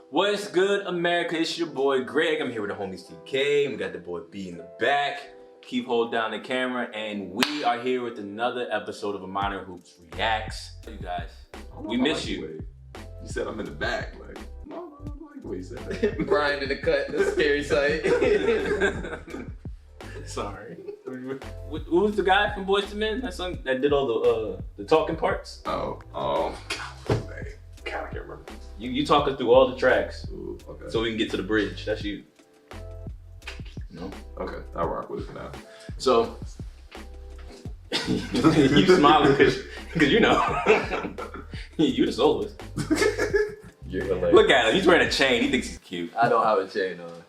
What's good, America? It's your boy Greg. I'm here with the homies TK, and we got the boy B in the back. Keep holding down the camera, and we are here with another episode of aminorinhoops Reacts. You guys, we miss you. You said I'm in the back, like, no, I don't like the way you said that. Brian in the cut, the scary sight. Sorry. Who was the guy from Boyz II Men that did all the talking parts? God, I can't remember. You talk us through all the tracks. Ooh, okay. So we can get to the bridge. That's you. No? Okay, I'll rock with it for now. So, you smiling because you know, you the soloist. Look at him, he's wearing a chain, he thinks he's cute. I don't have a chain on.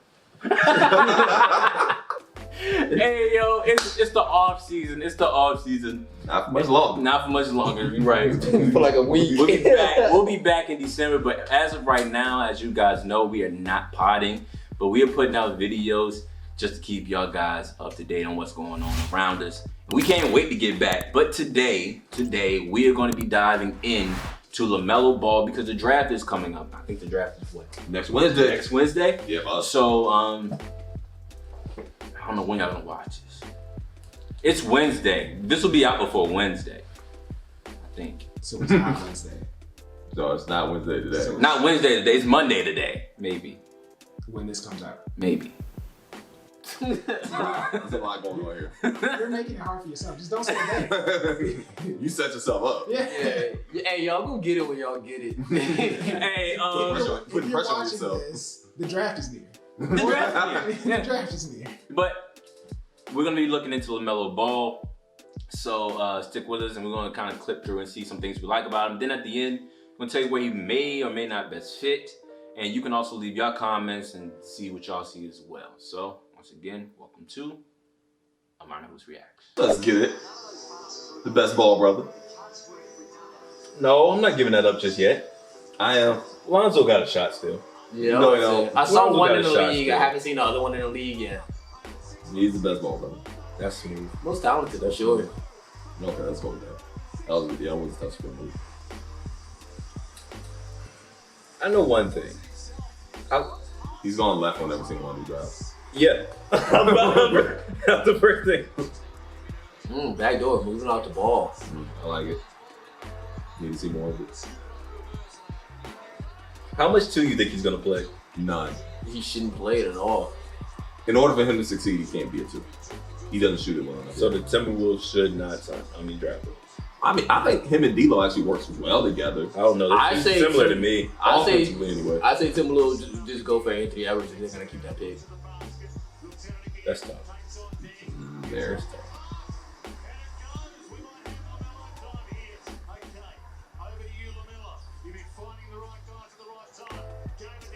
Hey yo, it's the off season, Not for much longer. Not for much longer, you're right. For like a week. We'll be back in December, but as of right now, as you guys know, we are not potting, but we are putting out videos just to keep y'all guys up to date on what's going on around us. We can't wait to get back, but today we are going to be diving in to LaMelo Ball because the draft is coming up. I think the draft is what? Next Wednesday. Next Wednesday? Yeah. So, I don't know when y'all gonna watch this. It's Wednesday. This will be out before Wednesday, I think. So it's not Wednesday. No, it's not Wednesday today. So Not Wednesday today, it's Monday today. Maybe. when this comes out. Maybe. There's a lot going on here. You're making it hard for yourself. Just don't say that. You set yourself up. Yeah. Hey, y'all go get it when y'all get it. Hey, Put If you're pressure on watching yourself. this, the draft is near. the draft is here. The draft is near. But we're gonna be looking into LaMelo Ball. So stick with us and we're gonna kind of clip through and see some things we like about him. Then at the end, I'm gonna tell you where he may or may not best fit. And you can also leave your comments and see what y'all see as well. So once again, welcome to aminorinhoops Reacts. Let's get it. The best ball brother. No, I'm not giving that up just yet. I am. Lonzo got a shot still. Yeah, No, he don't. I saw Lonzo one got in a the shot league. still. I haven't seen the other one in the league yet. He's the best ball brother. That's smooth. Most talented, I'm sure. Okay, let's go with that. That was a tough score move. I know one thing. He's going left on every single one he drives. Yeah. That's the first thing. Back door, moving off the ball. I like it. Need to see more of it. How much two you think he's gonna play? None. He shouldn't play it at all. In order for him to succeed, he can't be a two. He doesn't shoot it well enough. So the Timberwolves should not sign. Draft him. I mean, I think him and D'Lo actually works well together. I don't know. I They're say similar to Tim- me. I say Offensively, anyway. Timberwolves just go for Anthony Edwards if they're gonna keep that pick. That's tough. There's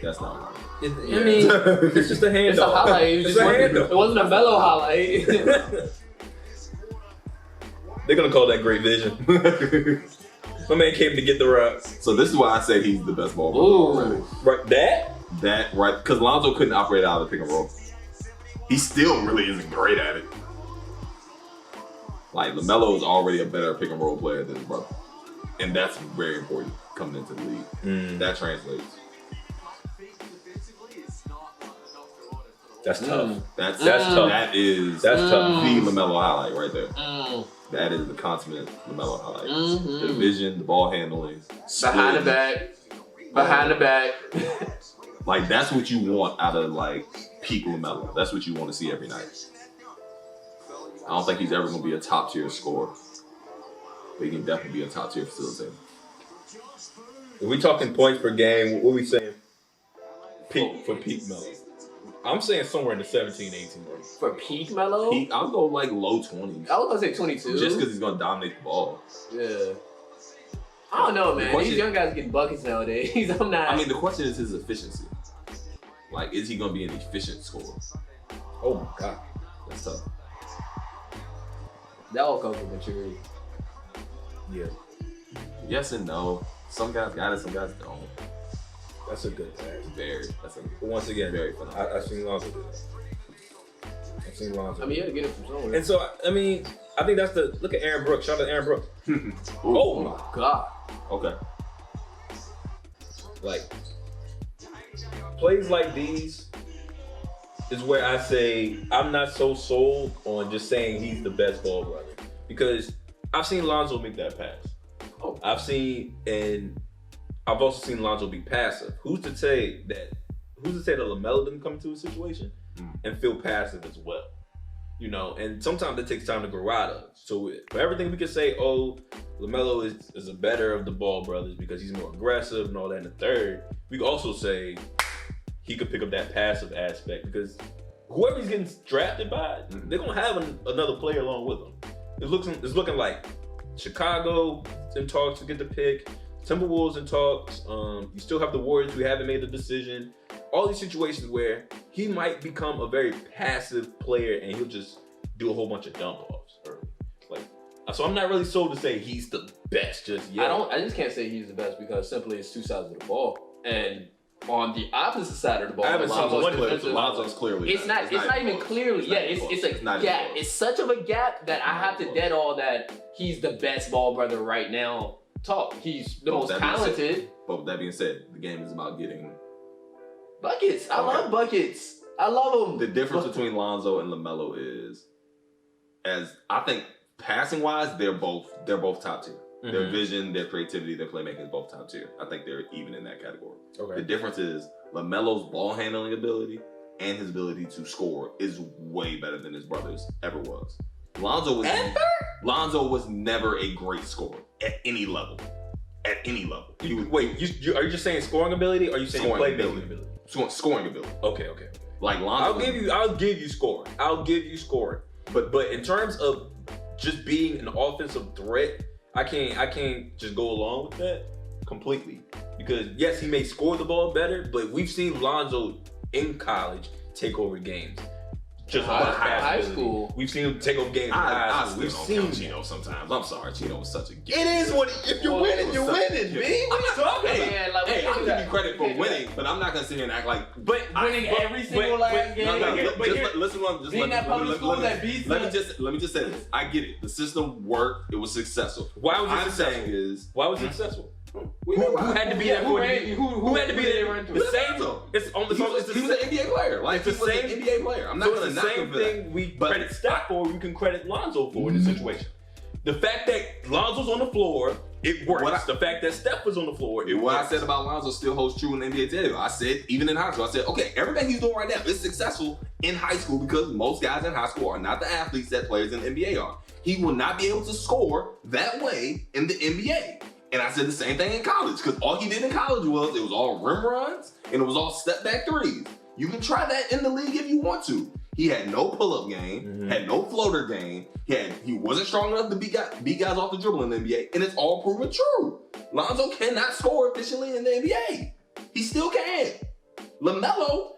That's not right. I mean, it's just a handoff. It's a highlight. It wasn't a mellow highlight. They're gonna call that great vision. My man came to get the rocks. So this is why I say he's the best ball player already. Right, That right, because Lonzo couldn't operate out of the pick and roll. He still really isn't great at it. Like LaMelo is already a better pick and roll player than his brother, and that's very important coming into the league. That translates. That's tough. That's tough. That's tough. The LaMelo highlight right there. That is the consummate LaMelo highlight. The vision, the ball handling, Behind the back. Behind the back. Like that's what you want out of like peak LaMelo. That's what you want to see every night. I don't think he's ever going to be a top tier scorer, but he can definitely be a top tier facilitator. If we talking points per game, what we saying? Peak Melo. I'm saying somewhere in the 17, 18 range. For peak Melo? I'll go like low 20s. I was gonna say 22. Just because he's going to dominate the ball. Yeah. I don't know, man. These young guys getting buckets nowadays. I'm not. I mean, the question is his efficiency. Like, is he going to be an efficient scorer? Oh my God. That's tough. That all comes with maturity. Yeah. Yes and no. Some guys got it, some guys don't. That's a good tag. That's a But once again, very fun. I've seen Lonzo do that. I've seen Lonzo. I mean, you had to get it from somewhere. And so, I mean, I think that's the, look at Aaron Brooks. Shout out to Aaron Brooks. Oh my God. Okay. Like, plays like these is where I say I'm not so sold on just saying he's the best ball brother, because I've seen Lonzo make that pass. Oh. I've also seen Lonzo be passive. Who's to say that LaMelo didn't come into a situation and feel passive as well? You know, and sometimes it takes time to grow out of. So for everything we can say, oh, LaMelo is a better of the ball brothers because he's more aggressive and all that in the third, we can also say he could pick up that passive aspect, because whoever he's getting drafted by, they're gonna have another player along with him. It's looking like Chicago in talks to get the pick, Timberwolves in talks. You still have the Warriors who haven't made a decision. All these situations where he might become a very passive player and he'll just do a whole bunch of dump offs early. So I'm not really sold to say he's the best just yet. I just can't say he's the best because simply it's two sides of the ball. And on the opposite side of the ball, I haven't seen one clip. Lonzo's clearly. It's not even clearly. Yeah, it's a gap. It's such of a gap that I have to dead all that he's the best ball brother right now. He's the most talented. But with that being said, the game is about getting buckets. I love buckets. I love them. The difference between Lonzo and LaMelo is, as I think, passing wise, they're both top tier. Their vision, their creativity, their playmaking is both top tier. I think they're even in that category. Okay. The difference is LaMelo's ball handling ability and his ability to score is way better than his brother's ever was. Lonzo was never a great scorer at any level. At any level. Are you just saying scoring ability, or are you saying playmaking ability? Scoring ability. Okay. Like Lonzo, I'll give you scoring. But in terms of just being an offensive threat, I can't just go along with that completely, because yes, he may score the ball better, but we've seen Lonzo in college take over games. Just high school. We've seen him take over games in high school. We've seen Chino sometimes. I'm sorry, Chino was such a gift. It is what if you're winning, you're winning, B. What are you talking about? Hey, I'll give you credit for winning, but I'm not gonna sit here and act like. But winning every single last game. Listen, let me just say this. I get it. The system worked. It was successful. Why was it successful? Who had to be there for who had to be there? The same. He was an NBA player. Like, it's the same NBA player. I'm not so gonna it's the same thing we credit Steph for. We can credit Lonzo for in this situation. The fact that Lonzo's on the floor, it works. The fact that Steph was on the floor, it works. What I said about Lonzo still holds true in the NBA today. I said, even in high school, I said, okay, everything he's doing right now is successful in high school because most guys in high school are not the athletes that players in the NBA are. He will not be able to score that way in the NBA. And I said the same thing in college, because all he did in college was, it was all rim runs and it was all step back threes. You can try that in the league if you want to. He had no pull-up game, had no floater game. He wasn't strong enough to beat guys off the dribble in the NBA, and it's all proven true. Lonzo cannot score efficiently in the NBA. He still can. LaMelo,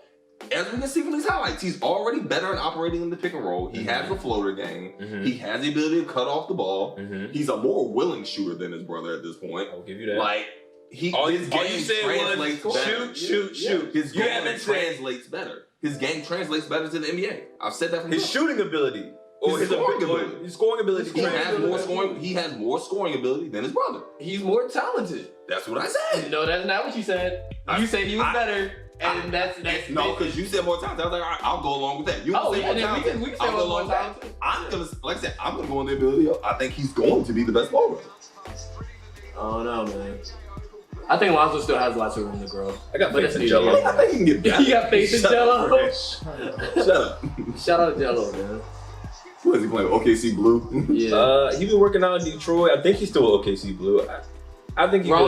as we can see from these highlights, he's already better at operating in the pick and roll. He has the floater game. He has the ability to cut off the ball. He's a more willing shooter than his brother at this point. I'll give you that. Like, his game translates better. Shoot. His game translates better. His game translates better to the NBA. I've said that from his shooting ability. Or his scoring ability. His scoring ability. He has more scoring ability than his brother. He's more talented. That's what I said. No, that's not what you said. You said he was better. And that's no, because you said more talented. I was like, all right, I'll go along with that. You say more talented. We can say more talented. I'm gonna go on the ability. I think he's going to be the best ball player. Oh no, man. I think Lonzo still has lots of room to grow. I got faith in Jello. I think he can get better. You got faith in Jello? Shut up. Shout out to Jello, man. What is he playing? OKC Blue? Yeah. He's been working out in Detroit. I think he's still OKC Blue. I think he I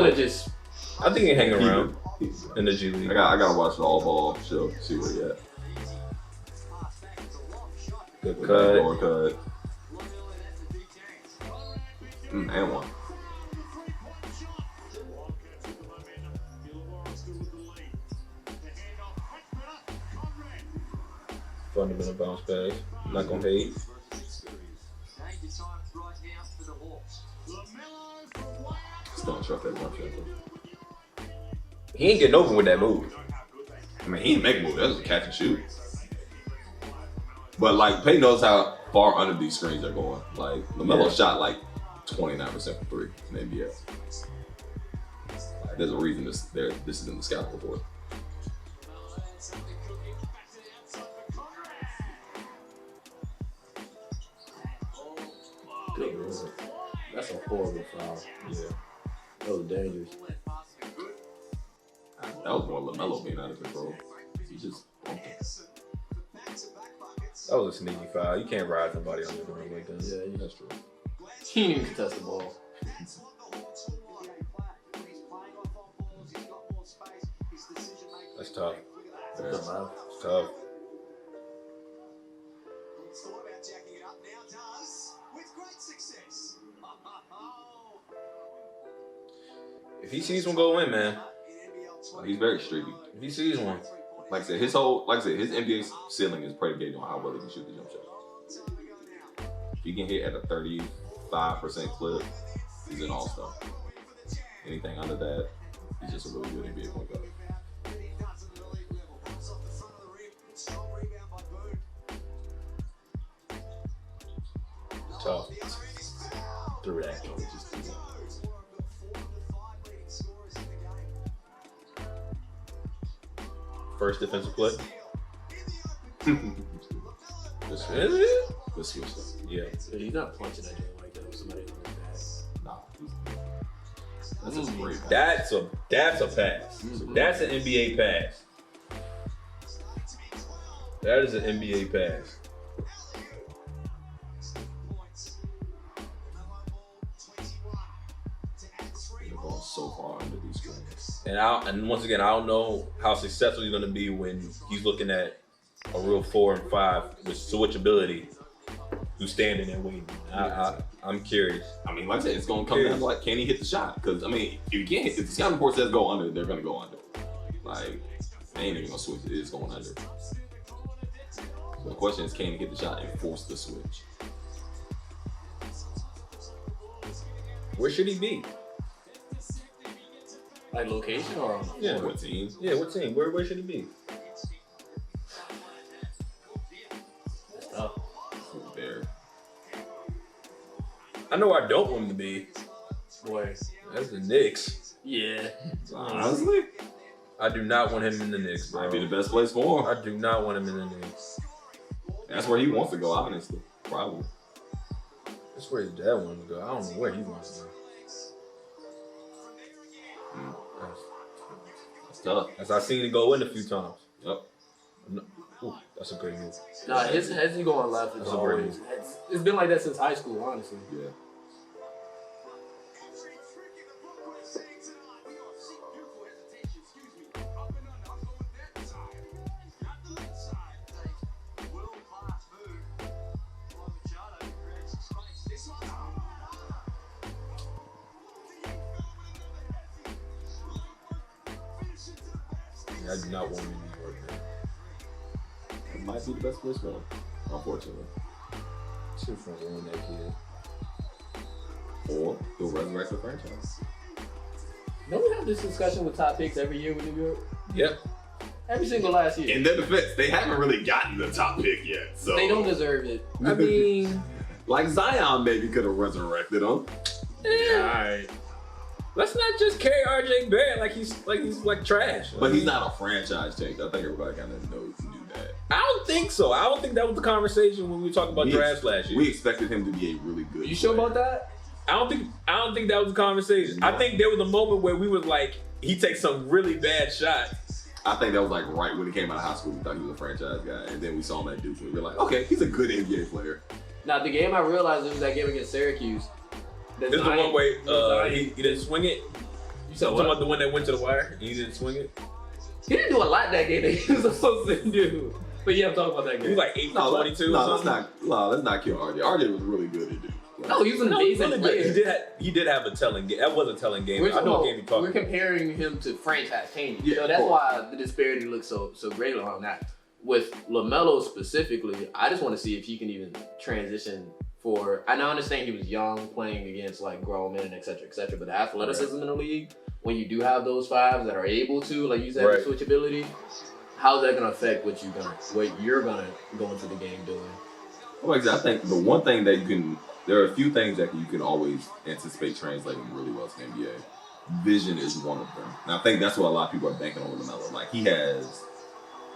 think he can hang around in the G League. I gotta watch the All Ball show, see where he at. Good cut. Cut. And one. Fundamental bounce pass. Not gonna hate. Still don't trust that one. He ain't getting over with that move. I mean, he didn't make a move. That was a catch and shoot. But like, Payton knows how far under these screens are going. Like, LaMelo shot like 29% from three in the NBA. Like, there's a reason this is in the scouting report. That's a horrible foul. Yeah. That was dangerous. That was more LaMelo being out of control. He just bumped him. That was a sneaky foul. You can't ride somebody on the rim like that. Yeah, That's true. he didn't even contest the ball. That's tough. Yeah. It's tough. If he sees one go in, man. He's very streaky. If he sees one. Like I said, his NBA ceiling is predicated on how well he can shoot the jump shot. If he can hit at a 35% clip, he's an all-star. Anything under that, he's just a really good NBA point guard. Tough. Through that, just do that. First defensive play. This Is it? switch though. Yeah. He's not punching that joint like that with somebody on his Nah, that's a great pass. That's a pass. That's an NBA pass. That is an NBA pass. They're going so far under these screens. And once again, I don't know how successful he's going to be when he's looking at a real 4 and 5 with switchability, who's standing and waiting. I'm curious. I mean, like I said, it's going to come down to like, can he hit the shot? Because I mean, if you can't hit, if the scouting report says go under, they're going to go under. Like, they ain't even going to switch it. It's going under. So the question is, can he hit the shot and force the switch? Where should he be? Like location or Yeah. What team? Yeah, what team? Where should he be? There. I know I don't want him to be. boy. That's the Knicks. Yeah. Honestly, I do not want him in the Knicks, bro. might be the best place for him. I do not want him in the Knicks. That's where he wants to go, honestly. Probably. That's where his dad wants to go. I don't know where he wants to go. That's tough. As I've seen it go in a few times. Yep. Ooh, that's a great move. Nah, his head's going left is That's a great always. It's been like that since high school, honestly. Yeah. I do not want him in New York, man. It might be the best place for him, unfortunately. Shit for ruin that kid. Or he'll resurrect the franchise. Don't we have this discussion with top picks every year with New York? Yep. Every single last year. In their defense, they haven't really gotten the top pick yet. So They don't deserve it. I mean, like Zion maybe could have resurrected him. alright. Let's not just carry RJ Barrett like he's trash. But he's not a franchise change. I think everybody kind of knew that. I don't think so. I don't think that was the conversation when we were talking about drafts last year. We expected him to be a really good You sure player. about that? I don't think that was the conversation. No. I think there was a moment where we was like, he takes some really bad shots. I think that was like right when he came out of high school. We thought he was a franchise guy, and then we saw him at Duke, and we were like, okay, he's a good NBA player. Now, the game I realized it was that game against Syracuse. This is the one where he didn't swing it. You said Talking about what? the one that went to the wire and he didn't swing it. He didn't do a lot that game that he was supposed to do. But yeah, I'm talking about that He game. was like 8 for 22. Let's not kill RJ. RJ was really good at Duke. Like, No, he was an amazing really player. good. He did have a telling game. That was a telling game. I know what game you're talking We're about. comparing him to franchise change. Yeah, So of that's course. why the disparity looks so great on that. With LaMelo specifically, I just want to see if he can even transition for. I now understand he was young, playing against like grown men, et cetera, but the athleticism in the league, when you do have those fives that are able to, like you said, Right. switchability, how's that gonna affect what you're gonna go into the game doing? Well, I think the one thing that there are a few things that you can always anticipate translating really well to the NBA. Vision is one of them. And I think that's what a lot of people are banking on LaMelo. Like, he has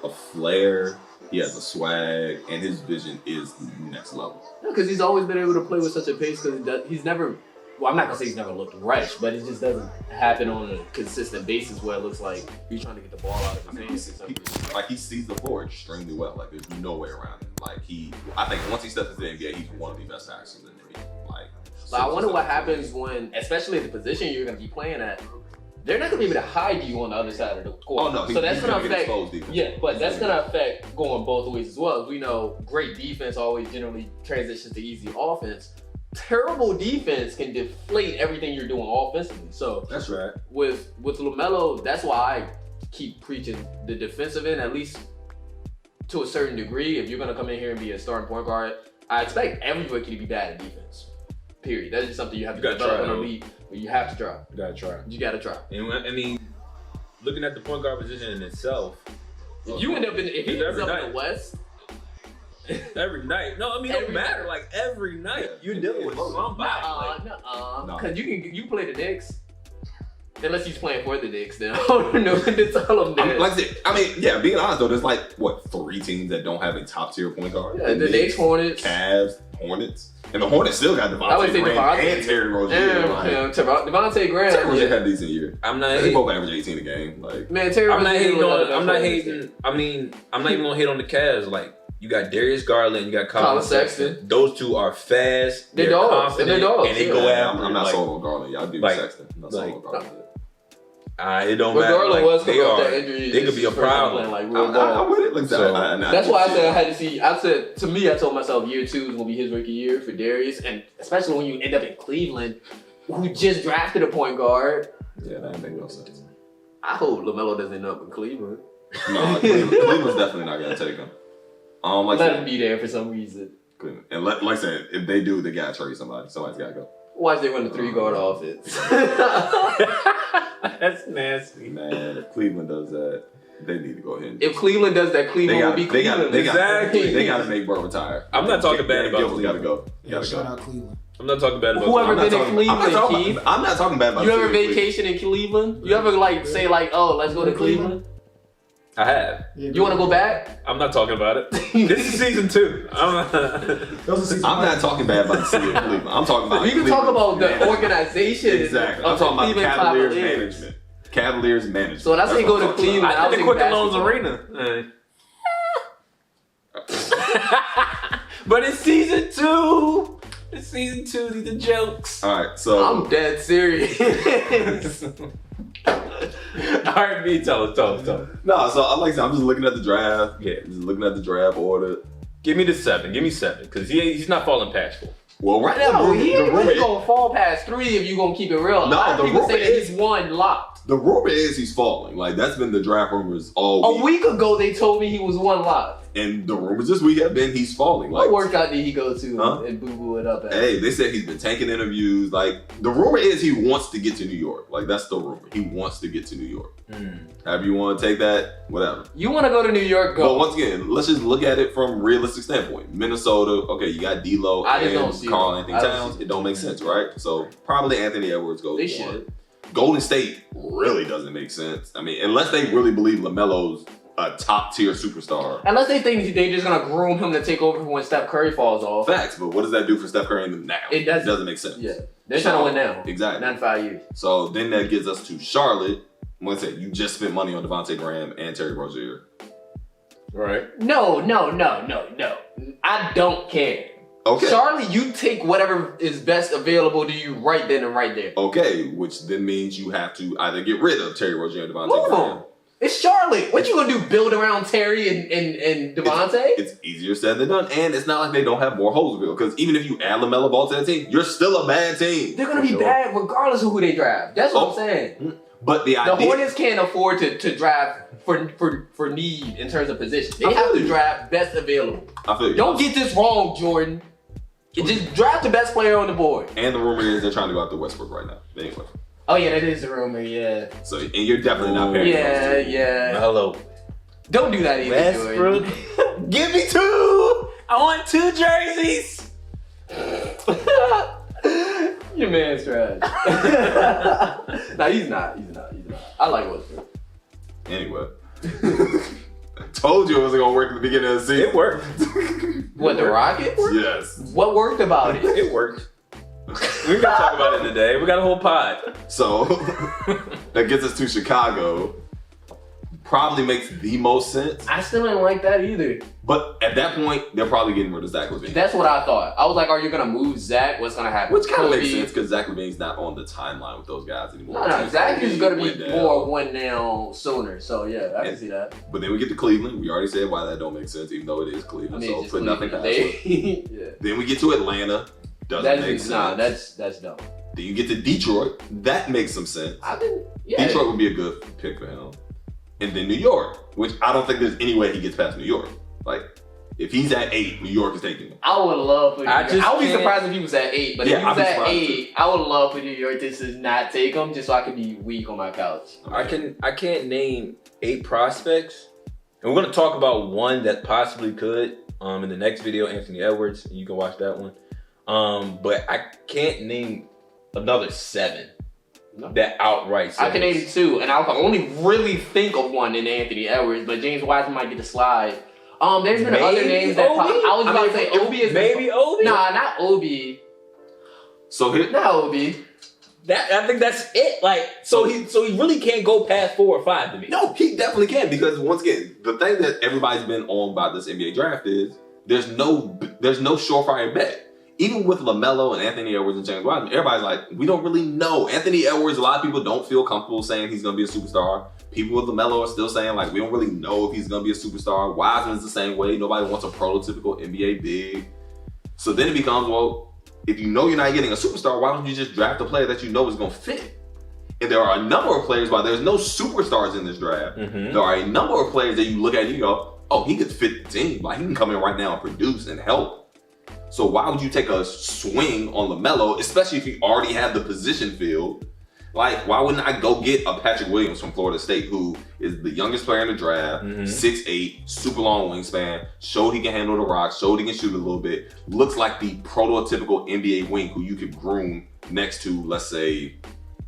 a flair. He has a swag, and his vision is next level. No, because he's always been able to play with such a pace. Because he's never. Well, I'm not gonna say he's never looked rushed, but it just doesn't happen on a consistent basis where it looks like he's trying to get the ball out of his hands. He sees the floor extremely well. Like there's no way around it. Like I think once he steps into the NBA, he's one of the best tackles in the NBA. Like I wonder what happens when, especially at the position you're gonna be playing at. They're not gonna be able to hide you on the other side of the court. Oh no, so that's gonna affect. defense. Yeah, but that's gonna affect going both ways as well. As we know, great defense always generally transitions to easy offense. Terrible defense can deflate everything you're doing offensively. So That's right. with LaMelo, that's why I keep preaching the defensive end, at least to a certain degree. If you're gonna come in here and be a starting point guard, I expect every rookie to be bad at defense. Period. That's just something you have to develop in a league where you have to try. You gotta try. You gotta try. And I mean, looking at the point guard position in itself, If you end up in the West, every night. No, I mean, it don't matter. Like every night, you're dealing with somebody. No. Because you play the Knicks. Unless he's playing for the Knicks, then I don't know what to tell him. Like I said, I mean, yeah, being honest though, there's like, what, 3 teams that don't have a top tier point guard? Yeah, the Knicks, Hornets. Cavs, Hornets. And the Hornets still got Devontae Graham and Terry Rozier. Devontae Graham. Terry Rozier had a decent year. They both average 18 a game. Like, man, Terry I'm not Rozier hating on. I'm not hating. I mean, I'm not even gonna hate on the Cavs. Like, you got Darius Garland, you got Colin Sexton. Those two are fast. They're dogs. And they're dogs. And they go after. I'm not sold on Garland. Y'all do Sexton. I'm not sold on Garland. It don't matter. Garland was they could be a problem. I'm with it. Like, that's why I said I had to see. I told myself year 2 is gonna be his rookie year for Darius, and especially when you end up in Cleveland, who just drafted a point guard. Yeah, that makes no sense. I hope LaMelo doesn't end up in Cleveland. No, Cleveland's definitely not gonna take him. Let him be there for some reason. Cleveland. And like I said, if they do, they gotta trade somebody. Somebody's gotta go. Watch they run the 3-guard offense. That's nasty. Man, if Cleveland does that, they need to go ahead. If Cleveland does that, Cleveland will be Cleveland. They gotta make Burrow retire. I'm not talking bad about Cleveland. Gotta go. Yeah, shout out Cleveland. I'm not talking bad about Whoever Cleveland. been in Cleveland, Keith? I'm not talking bad about You ever vacation in Cleveland? You ever say oh, let's go to Cleveland? I have. Yeah, you want to go back? I'm not talking about it. This is season 2. I'm not talking bad about the city of Cleveland. I'm talking about. We can talk about the organization. Exactly. I'm talking about Cavaliers management. Cavaliers management. So when I say go to Cleveland, I think they quit the Lonzo Arena. But it's season 2. It's season 2. These are jokes. All right, so I'm dead serious. All right, me, tell us. No, so like I said, I'm just looking at the draft. Yeah, just looking at the draft order. Give me 7, because he's not falling past 4. Well, right now, he ain't really gonna fall past 3 if you gonna keep it real. No, the people rumor say that is he's 1 locked. The rumor is he's falling. Like that's been the draft rumors all week. A week ago, they told me he was 1 locked. And the rumors this week have been he's falling. What workout did he go to and boo-boo it up at? Hey, they said he's been taking interviews. Like, the rumor is he wants to get to New York. Like, that's the rumor. He wants to get to New York. However you want to take that, whatever. You want to go to New York, go. But once again, let's just look at it from a realistic standpoint. Minnesota, okay, you got D'Lo and Karl Anthony Towns. It don't make sense, right? So, probably Anthony Edwards goes They should. Golden State really doesn't make sense. I mean, unless they really believe LaMelo's a top tier superstar. Unless they think they're just gonna groom him to take over when Steph Curry falls off. Facts, but what does that do for Steph Curry now? It doesn't make sense. Yeah, they're trying to win now. Exactly. Not in 5 years. So then that gets us to Charlotte. I'm gonna say you just spent money on Devontae Graham and Terry Rozier. Right. No. I don't care. Okay. Charlotte, you take whatever is best available to you right then and right there. Okay, which then means you have to either get rid of Terry Rozier and Devontae Graham. It's Charlotte. What you gonna do? Build around Terry and Devontae? It's easier said than done, and it's not like they don't have more holes to fill. Because even if you add LaMelo Ball to that team, you're still a bad team. They're gonna be bad regardless of who they draft. That's what I'm saying. But the Hornets can't afford to draft for need in terms of position. They have to draft best available. I feel you. Don't get this wrong, Jordan. Just draft the best player on the board. And the rumor is they're trying to go after Westbrook right now. Anyway. Oh yeah, that is the rumor. Yeah. So and you're definitely not paying. Yeah. Hello. Don't do that either, Westbrook. Give me 2. I want 2 jerseys. Your man's trash. Nah, he's not. I like Westbrook. Anyway. told you it wasn't gonna work at the beginning of the season. It worked. What, the Rockets? Yes. What worked about it? It worked. We're gonna talk about it today. We got a whole pod. So that gets us to Chicago. Probably makes the most sense. I still didn't like that either. But at that point, they're probably getting rid of Zach LaVine. That's what I thought. I was like, are you going to move Zach? What's going to happen? Which kind of makes Kobe? sense because Zach LaVine's not on the timeline with those guys anymore. No, Zach is going to be Wendell. more win now sooner. So, yeah, I can see that. But then we get to Cleveland. We already said why that don't make sense, even though it is Cleveland. I mean, So it's put just nothing past Cleveland. it. Yeah. Then we get to Atlanta. Doesn't make sense. Nah, that's dumb. Then you get to Detroit. That makes some sense. Yeah. Detroit would be a good pick for him. And then New York, which I don't think there's any way he gets past New York. Like, if he's at 8, New York is taking him. I would love for New York. I would be can't- surprised if he was at 8, but Yeah, if he was I'd be at surprised 8, I would love for New York to just not take him just so I could be weak on my couch. I can't name 8 prospects. And we're gonna talk about one that possibly could in the next video, Anthony Edwards. You can watch that one. But I can't name another 7 that outright says. I can name 2, and I can only really think of one in Anthony Edwards, but James Wiseman might get the slide. There's been other names that Obi? I was about to say Obi is maybe Obi. Nah, not Obi. So here, Not Obi. I think that's it. Like, so he really can't go past 4 or 5 to me. no, he definitely can because once again, the thing that everybody's been on about this NBA draft is there's no surefire bet. Even with LaMelo and Anthony Edwards and James Wiseman, everybody's like, we don't really know. Anthony Edwards, a lot of people don't feel comfortable saying he's going to be a superstar. People with LaMelo are still saying, like, we don't really know if he's going to be a superstar. Wiseman's the same way. Nobody wants a prototypical NBA big. So then it becomes, well, if you know you're not getting a superstar, why don't you just draft a player that you know is going to fit? And there are a number of players, while there's no superstars in this draft, there are a number of players that you look at and you go, oh, he could fit the team. Like, he can come in right now and produce and help. So why would you take a swing on LaMelo, especially if you already have the position filled? Like, why wouldn't I go get a Patrick Williams from Florida State, who is the youngest player in the draft, 6'8", super long wingspan, showed he can handle the rock, showed he can shoot a little bit, looks like the prototypical NBA wing who you could groom next to, let's say,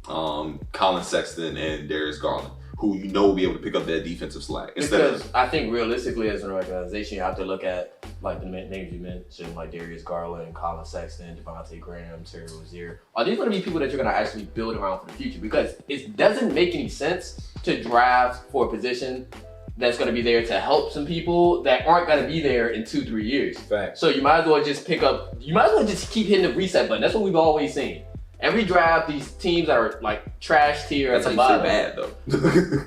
Colin Sexton and Darius Garland, who you know will be able to pick up that defensive slack. Because I think realistically as an organization, you have to look at like the names you mentioned, like Darius Garland, Colin Sexton, Devontae Graham, Terry Rozier. Are these going to be people that you're going to actually build around for the future? Because it doesn't make any sense to draft for a position that's going to be there to help some people that aren't going to be there in 2-3 years. Fact. So you might as well just just keep hitting the reset button. That's what we've always seen. Every draft, these teams that are like trash tier at That's the how you bottom. say bad, though.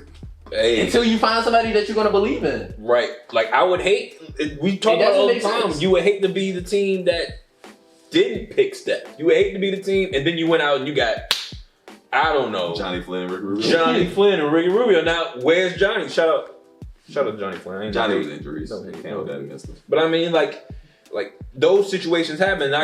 Hey. Until you find somebody that you're going to believe in. Right. Like, I would hate, we talk about it all the doesn't make time, sense. you would hate to be the team that didn't pick Steph. You would hate to be the team, and then you went out and you got, I don't know, Johnny Flynn and Ricky Rubio. Johnny Flynn and Ricky Rubio. Now, where's Johnny? Shout out to Johnny Flynn. I ain't Johnny know was he- injuries. no, he Can't can't. hold that against him. But I mean, like those situations happen. Now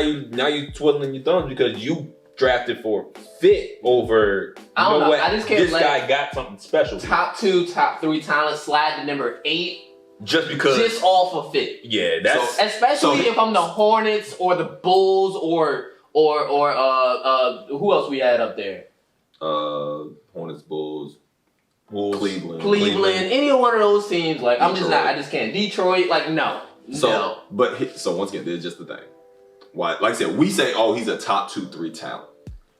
you twiddling your thumbs because you drafted for fit over. I don't know. What? I just can't This let guy got something special. top 2, top 3 talent slide to number 8 Just because. just off of fit. Yeah, that's. Especially if I'm the Hornets or the Bulls or who else we had up there? Hornets, Bulls, Wolves. Cleveland. Any one of those teams. Like I'm just Detroit. not. I just can't. Detroit. Like no. So once again, there's just the thing. Why? Like I said, we say, oh, he's a top 2-3 talent.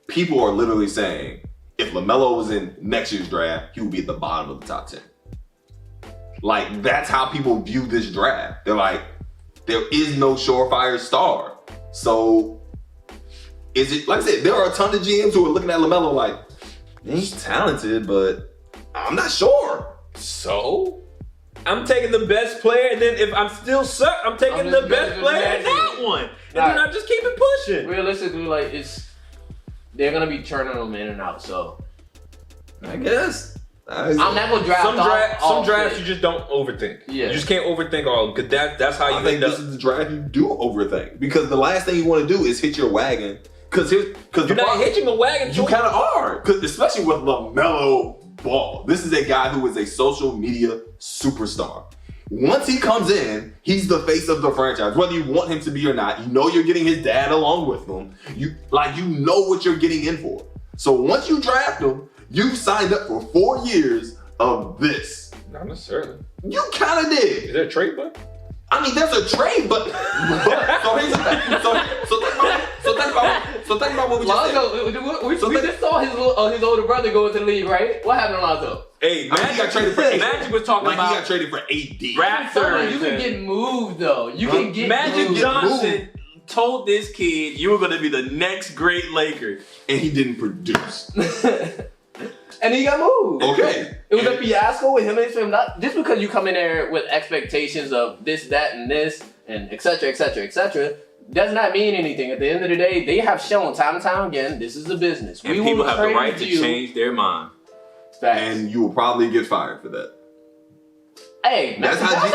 People are literally saying, if LaMelo was in next year's draft, he would be at the bottom of the top 10. Like, that's how people view this draft. They're like, there is no surefire star. So, is it, like I said, there are a ton of GMs who are looking at LaMelo like, he's talented, but I'm not sure. So, I'm taking the best player, and then if I'm still suck, I'm taking I'm the just best gonna player in drag that it. one. And Nah. then I just keep it pushing. realistically, like they're gonna be turning them in and out. So I guess. I'm not gonna draft Some drafts fit. you just don't overthink. Yeah. You just can't overthink all, because that's how you I think end up. this is the draft you do overthink, because the last thing you want to do is hit your wagon. Because You're not hitching a wagon. you Joe. kind of are, because especially with LaMelo Ball, this is a guy who is a social media superstar. Once he comes in, he's the face of the franchise. Whether you want him to be or not, you know you're getting his dad along with him. You know what you're getting in for. So once you draft him, you've signed up for 4 years of this. Not necessarily. You kind of did. Is there a trade, bud? I mean, there's a trade, but so here's the thing. So think about what we just said. Lonzo, we just saw his older brother go into the league, right? What happened to Lonzo? Hey, He got traded for Magic was talking like about he got traded for AD. Raptors. You can get moved though. You can get Magic moved. Johnson told this kid you were going to be the next great Laker. And he didn't produce. And he got moved. Okay. It was a fiasco with him and his family. Not just because you come in there with expectations of this, that, and this, and et cetera, et cetera, et cetera, does not mean anything. At the end of the day, they have shown time and time again, this is a business. And people have the right to change their mind. Facts. And you will probably get fired for that. Hey, That's how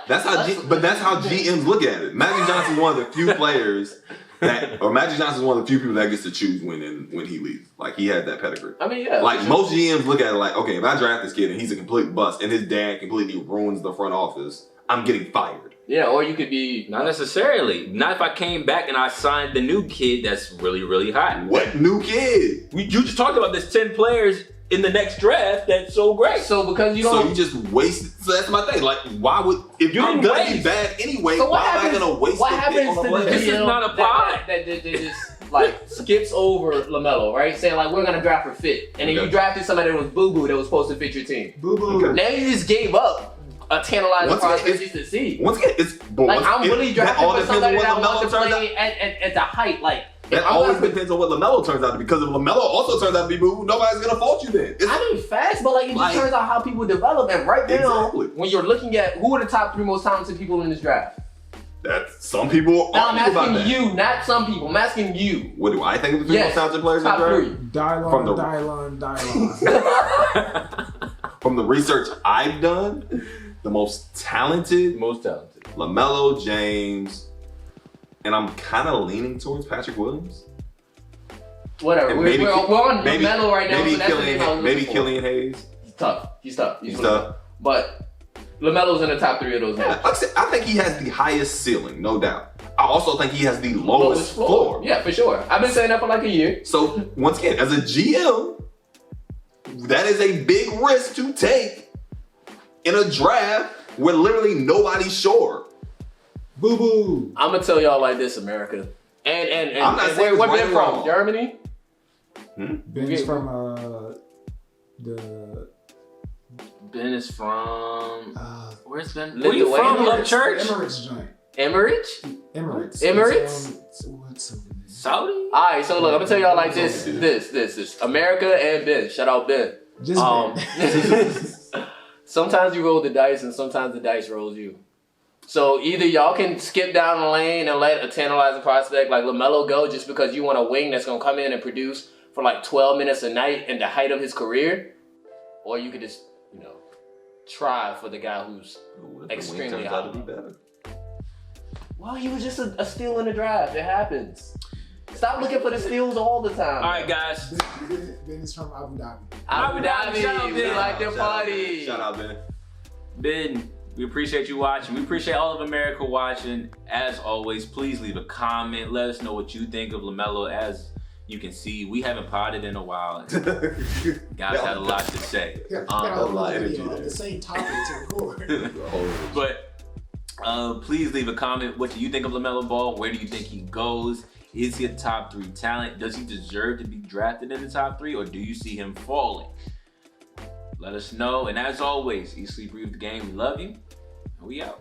that's how GMs look at it. Magic Johnson's one of the few players Magic Johnson's one of the few people that gets to choose when he leaves. Like, he had that pedigree. I mean, yeah. Like, most GMs look at it like, okay, if I draft this kid and he's a complete bust and his dad completely ruins the front office, I'm getting fired. Yeah, or you could be... Not necessarily. Not if I came back and I signed the new kid that's really, really hot. What new kid? You just talked about this 10 players in the next draft that's so great. So because you don't... So you just wasted... So that's my thing. Like, why would... If You I'm didn't going to be waste. bad anyway, So why am I going to waste what a pick happens on to a the player? This is GM not a pod. that just like skips over LaMelo, right? Saying like, we're gonna draft for fit, and then you drafted somebody that was boo-boo that was supposed to fit your team. Boo-boo. Now you just gave up a tantalizing Once again, prospect just to see. Once again, it's... Like, I'm really drafting for somebody that wants to turns out. play at the height. Like, That always depends on what LaMelo turns out to be. Because if LaMelo also turns out to be boo, nobody's going to fault you then. I mean, fast, but like, it just turns out how people develop. And right now, Exactly. when you're looking at who are the top 3 most talented people in this draft, That's some people now I'm argue about asking that. you, not some people. I'm asking you. What do I think of the 3 most talented players in the top draft? 3. From the research I've done, the most talented, LaMelo James, and I'm kind of leaning towards Patrick Williams. Whatever. And We're on LaMelo right now, so that's the name I was looking for. Killian Hayes. He's tough. He's tough. He's tough. But LaMelo's in the top 3 of those names. Like I said, I think he has the highest ceiling, no doubt. I also think he has the lowest floor. Yeah, for sure. I've been saying that for like a year. So, once again, as a GM, that is a big risk to take in a draft where literally nobody's sure. Boo-boo. I'm gonna tell y'all like this, America. And I'm not saying where it's right Ben or from? wrong. Germany? Ben's from Ben is from... where's Ben? Where you from? Love Church? Emirates joint. Emirates? Emirates. Emirates? What's over there? Saudi? Alright, so look, I'm gonna tell y'all like this. America and Ben. Shout out Ben. Just Ben. Sometimes you roll the dice and sometimes the dice rolls you. So either y'all can skip down the lane and let a tantalizing prospect like LaMelo go just because you want a wing that's going to come in and produce for like 12 minutes a night in the height of his career. Or you could just, try for the guy who's extremely high. Well, he was just a steal in the draft. It happens. Stop looking for the steals all the time. All right, guys. Ben is from Abu Dhabi. Abu Shout out, Dhabi, we Ben. like the party. Shout out, Ben. Ben, we appreciate you watching. We appreciate all of America watching. As always, please leave a comment. Let us know what you think of LaMelo. As you can see, we haven't potted in a while. Guys had a lot to say. Got a lot of energy video of there. the same topic to record. But please leave a comment. What do you think of LaMelo Ball? Where do you think he goes? Is he a top 3 talent? Does he deserve to be drafted in the top 3, or do you see him falling? Let us know. And as always, eat, sleep, breathe the game. We love you. And we out.